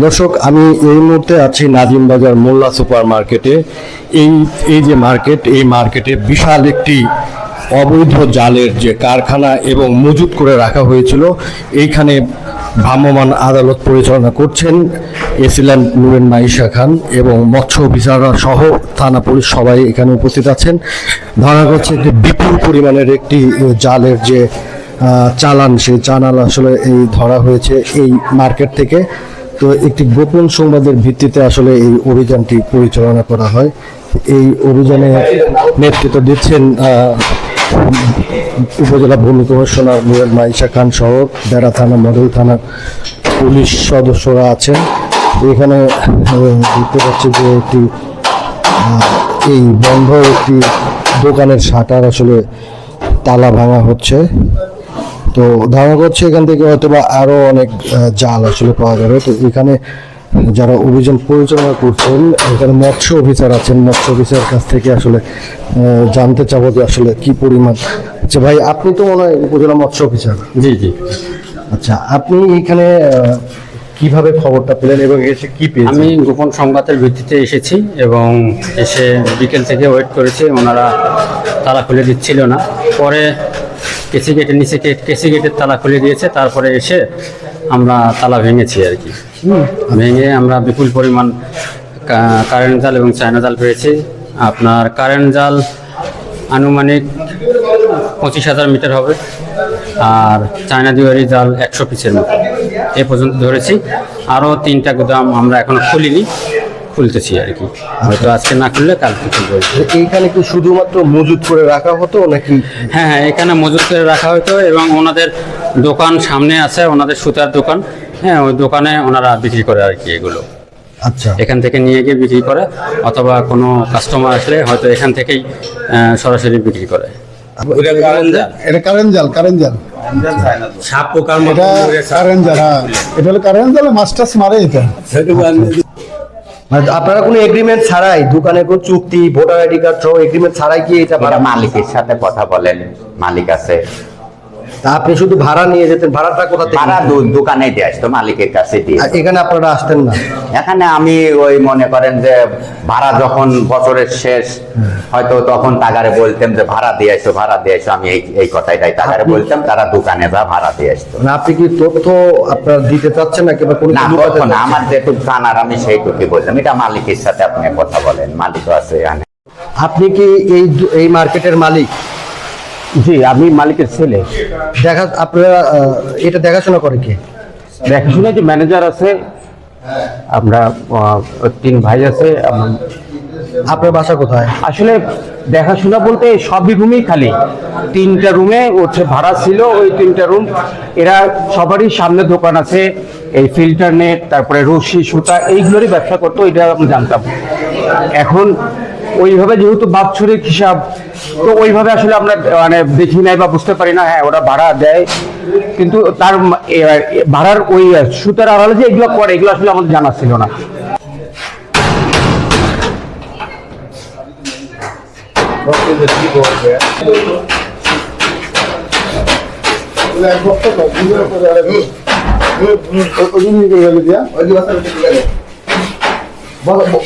দর্শক, আমি এই মুহূর্তে আছি নাজিম বাজার মোল্লা সুপার মার্কেটে। এই যে মার্কেট, এই মার্কেটে বিশাল একটি অবৈধ জালের যে কারখানা এবং মজুত করে রাখা হয়েছিল, এইখানে ভ্রাম্যমাণ আদালত পরিচালনা করছেন এসিল্যান্ড নুরেন মাইশা খান এবং মৎস্য অফিসাররা সহ থানা পুলিশ সবাই এখানে উপস্থিত আছেন। ধরা হচ্ছে যে বিপুল পরিমাণের একটি জালের যে চালান, সেই চালান আসলে এই ধরা হয়েছে এই মার্কেট থেকে। তো একটি গোপন সংবাদের ভিত্তিতে আসলে এই অভিযানটি পরিচালনা করা হয়। এই অভিযানে নেতৃত্ব দিচ্ছেন উপজেলা ভূমি কমিশনার নুরেন মাইশা খান সহ বেড়া থানা, মডেল থানার পুলিশ সদস্যরা আছেন। এখানে দেখতে পাচ্ছি যে একটি এই বন্ধ একটি দোকানের শাটার আসলে তালা ভাঙা হচ্ছে। তো ধারণা করছে এখান থেকে হয়তো বা আরো অনেক জাল আসলে পাওয়া যাবে। তো এখানে যারা অভিযান পরিচালনা করছেন, এখানে মৎস্য অফিসার আছেন, মৎস্য অফিসারের কাছ থেকে আসলে জানতে চাবো যে আসলে কি পরিমাণ। আচ্ছা ভাই, আপনি তো মনে হয় উপজেলা মৎস্য অফিসার? জি জি। আচ্ছা, আপনি এখানে কিভাবে খবরটা পেলেন এবং এসে কি পেয়েছেন? আমি গোপন সংবাদের ভিত্তিতে এসেছি এবং এসে বিকেল থেকে ওয়েট করেছি, ওনারা তালা খুলে দিচ্ছিল না। পরে কেসি গেটের নিচে কেসি গেটের তালা খুলে দিয়েছে, তারপরে এসে আমরা তালা ভেঙেছি আর কি। ভেঙে আমরা বিপুল পরিমাণ কারেন্ট জাল এবং চায়না জাল পেয়েছি। আপনার কারেন্ট জাল আনুমানিক 25,000 মিটার হবে, আর চায়না দিওয়ারি জাল 100 পিসের মতো এ পর্যন্ত ধরেছি। আরও 3টা গুদাম আমরা এখনো খুলিনি, খুলতেছি আর কি। হয়তো আজকে না খুললে কালকে খুলবো। এইখানে কি শুধুমাত্র মজুত করে রাখা হতো নাকি? হ্যাঁ, এখানে মজুত করে রাখা হতো এবং ওনাদের দোকান সামনে আছে, ওনাদের সুতার দোকান। হ্যাঁ, ওই দোকানে ওনারা বিক্রি করে আর কি এগুলো। আচ্ছা, এখান থেকে নিয়ে গিয়ে বিক্রি করে, অথবা কোনো কাস্টমার আসলে হয়তো এখান থেকেই সরাসরি বিক্রি করে। এটা কারেন্ট জাল, কারেন্ট জাল, সাপ পোকার মতো কারেন্ট জাল। হ্যাঁ, এটা হলো কারেন্ট জাল, মাস্টার্স মারে এটা। মানে আপনারা কোনো এগ্রিমেন্ট ছাড়াই, দোকানের কোনো চুক্তি, ভোটার আইডি কার্ড সহ এগ্রিমেন্ট ছাড়াই কি এটা? মালিকের সাথে কথা বলেন, মালিক আছে। তা আপনি শুধু ভাড়া নিয়ে যেতেন? ভাড়াটা কোথা থেকে? ভাড়া দোকানে দিয়ে আসতো, মালিকের কাছে দিয়ে। এখানে আপনারা আসতেন না? এখানে আমি ওই মনে করেন যে ভাড়া যখন বছরের শেষ হয়তো তখন তাগারে বলতাম যে ভাড়া দিয়ে আসো, ভাড়া দিয়ে আসো। আমি এই কথাই তাগারে বলতাম, তারা দোকানে যা ভাড়া দিয়ে আসতো। মানে আপনি কি তথ্য আপনারা দিতে চাচ্ছেন না কিংবা কোনো? না, তখন আমার যেটুকু জানার আমি সেইটুকুই বললাম। এটা মালিকের সাথে আপনি কথা বলেন, মালিকও আছে এখানে। আপনি কি এই মার্কেটের মালিক? জি, আমি মালিকের ছেলে। আপনারা এটা দেখাশোনা করে কে? দেখাশোনা যে ম্যানেজার আছে, আমরা 3 ভাই আছে। আপনার বাসা কোথায়? আসলে দেখাশোনা বলতে সবই রুমই খালি, 3টা রুমে হচ্ছে ভাড়া ছিল। ওই 3টা রুম এরা সবারই সামনে দোকান আছে, এই ফিল্টার নেট, তারপরে রশি সুতা এইগুলোরই ব্যবসা করতো, এটা আমি জানতাম। এখন ওইভাবে যেহেতু বাৎসরিক হিসাব, তো ওইভাবে আসলে আমরা মানে দেখি নাই বা বুঝতে পারি না। হ্যাঁ, ওরা ভাড়া দেয়, কিন্তু তার ভাড়ার ওই সুতার আড়ালে যে এগুলো করে, এগুলো আসলে আমাদের জানা ছিল না।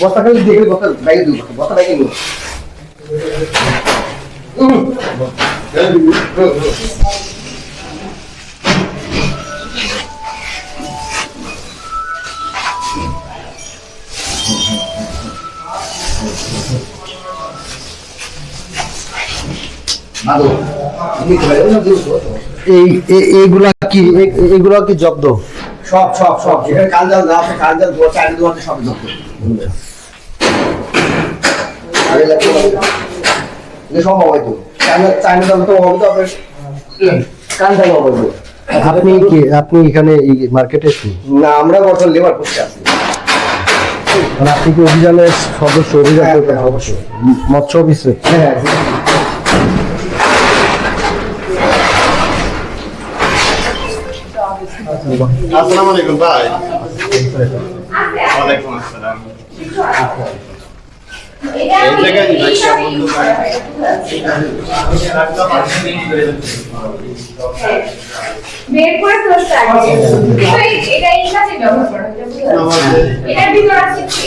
বস্তা খালি দেখে বস্তা ব্যাগে দিব, বস্তা ব্যাগে নিব। এইগুলা কি জব্দ? সব সব সব যেখানে কালজাল না আছে, কালজাল চাইলে দোয়াতে সব জব্দ। সব অবৈধ। চাইনা জাল তো অবৈধ, আপনার কালজাল অবৈধ। আপনি এখানে এই মার্কেটে? না, আমরা বর্তমান লেবার করতে আছি। মানে আপনি কি অভিযানের সদস্য? অভিযান অবশ্যই মৎস্য অফিসে? হ্যাঁ। আসসালামু আলাইকুম ভাই। ওয়ালাইকুম আসসালাম। বের করে ফেলতে আগে এটা এই কাজে ব্যবহার করা হয় এটার ভিতর আছে কি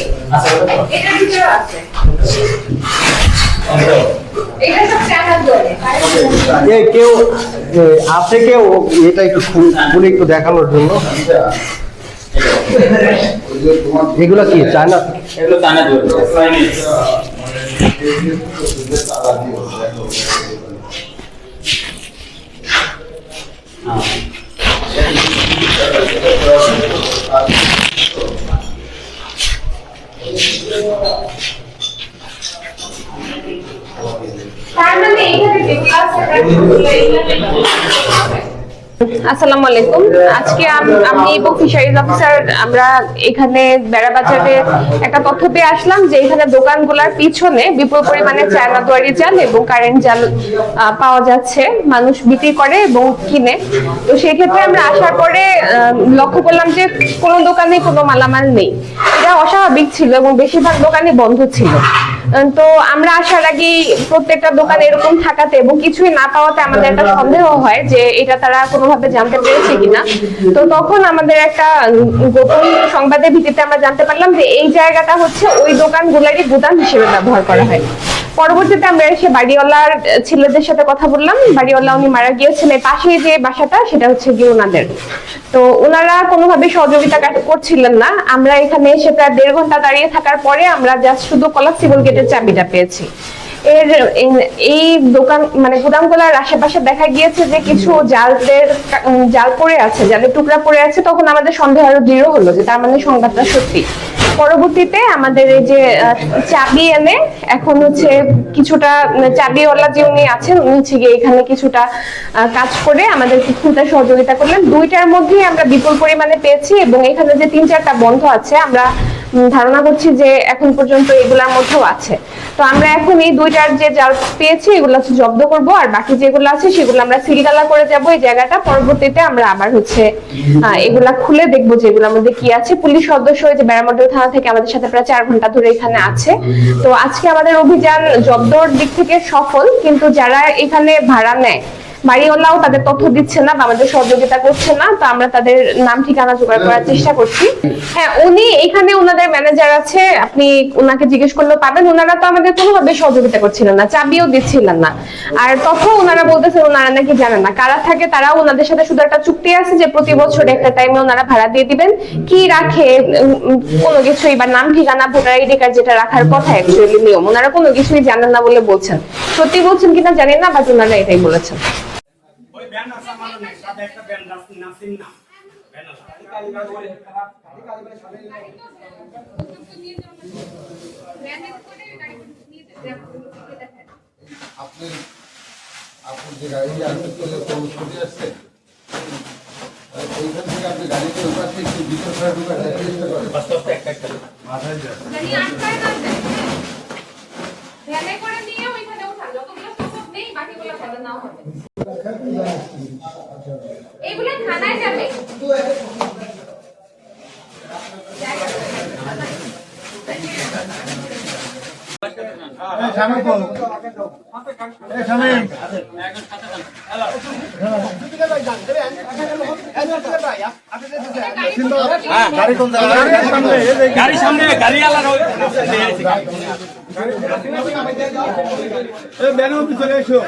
এটার ভিতর আছে এটা সব চানার দলে কেউ আছে কেউ এটা একটু খুলে একটু দেখানোর জন্য এগুলো কি চায়না এগুলো টানা জল তার মানে এখানে যে ক্লাস আসসালামু আলাইকুম আজকে আমি এবং ফিশারিজ অফিসার আমরা এখানে বেড়াবাজারে একটা তথ্য পেয়ে আসলাম যে এখানে দোকানগুলোর পিছনে বিপুল পরিমাণে চায়না দুয়ারি জাল এবং কারেন্ট জাল পাওয়া যাচ্ছে মানুষ বিক্রি করে এবং কিনে তো সেই ক্ষেত্রে আমরা আসার পরে লক্ষ্য করলাম যে কোনো দোকানে কোনো মালামাল নেই এটা অস্বাভাবিক ছিল এবং বেশিরভাগ দোকানই বন্ধ ছিল তো আমরা আসার আগে প্রত্যেকটা দোকানে এরকম থাকাতে এবং কিছুই না পাওয়াতে আমাদের একটা সন্দেহ হয় যে এটা তারা কোনোভাবে জানতে পেরেছে কিনা তো তখন আমাদের একটা গোপন সংবাদের ভিত্তিতে আমরা জানতে পারলাম যে এই জায়গাটা হচ্ছে ওই দোকানগুলোরই গুদাম হিসেবে ব্যবহার করা হয় পরবর্তীতে আমরা এসে বাড়িওয়ালার ছেলেদের সাথে কথা বললাম বাড়িওয়ালা উনি মারা গিয়েছেন এই পাশে যে বাসাটা সেটা হচ্ছে গিয়ে ওনাদের তো ওনারা কোনোভাবে সহযোগিতা করছিলেন না আমরা এখানে এসে প্রায় 1.5 ঘন্টা দাঁড়িয়ে থাকার পরে আমরা জাস্ট শুধু কোলাপসিবল গেটের চাবিটা পেয়েছি এই দোকান মানে গুদামগুলার আশেপাশে দেখা গিয়েছে যে কিছু জাল পড়ে আছে জালের টুকরা পড়ে আছে তখন আমাদের সন্দেহ আরো দৃঢ় হলো যে তার মানে সংবাদটা সত্যি পরবর্তীতে আমাদের এই যে চাবি এনে এখন হচ্ছে কিছুটা চাবিওয়ালা যে উনি আছেন উনি হচ্ছে গিয়ে এখানে কিছুটা কাজ করে আমাদেরকে খুলতে সহযোগিতা করলেন দুইটার মধ্যেই আমরা বিপুল পরিমাণে পেয়েছি এবং এখানে যে 3-4টা বন্ধ আছে আমরা ধারণা করছি যে এখন পর্যন্ত এগুলোর মধ্যেও আছে তো আমরা এখন এই দুইটার যে জাল পেয়েছি এগুলো জব্দ করব আর বাকি যেগুলো আছে সেগুলো আমরা সিলগালা করে যাব এই জায়গাটা পরবর্তীতে আমরা আবার হচ্ছে এগুলা খুলে দেখবো যে এগুলোর মধ্যে কি আছে পুলিশ সদস্য যে বেড়ামডেল থানা থেকে আমাদের সাথে প্রায় 4 ঘন্টা ধরে এখানে আছে তো আজকে আমাদের অভিযান জব্দর দিক থেকে সফল কিন্তু যারা এখানে ভাড়া নেয় বাড়িওয়ালাও তাদের তথ্য দিচ্ছে না বা আমাদের সহযোগিতা করছে না তো আমরা তাদের নাম ঠিকানা জোগাড় করার চেষ্টা করছি হ্যাঁ উনি এখানে ওনাদের ম্যানেজার আছে আপনি ওনাকে জিজ্ঞেস করলেও পাবেন ওনারা তো আমাদের কোনোভাবে সহযোগিতা করছিলেন না চাবিও দিচ্ছিলেন না আর তখন ওনারা বলতেছেন ওনারা নাকি জানেন না কারা থাকে তারা ওনাদের সাথে শুধু একটা চুক্তি আছে যে প্রতি বছর একটা টাইমে ওনারা ভাড়া দিয়ে দিবেন কি রাখে কোনো কিছুই বা নাম ঠিকানা ভোটার আইডি কার্ড যেটা রাখার কথা অ্যাকচুয়ালি নিয়ম ওনারা কোনো কিছুই জানেন না বলে বলছেন সত্যি বলছেন কিনা জানি না বাট ওনারা এটাই বলেছেন আপনি যে গাড়ি আসতে ছুটে আসছে ওইখান থেকে আপনি গাড়িতে ওপার থেকে ভিতর করে ঢুকার চেষ্টা করেন মাথায় যায় করে নিয়ে ওইখানে ওঠা যতগুলো সম্ভব নেই বাকিগুলো ফেলে নাও হবে এগুলো থানায় যাবে গাড়ি সামনে গাড়ি আলাদা পিছনে এসো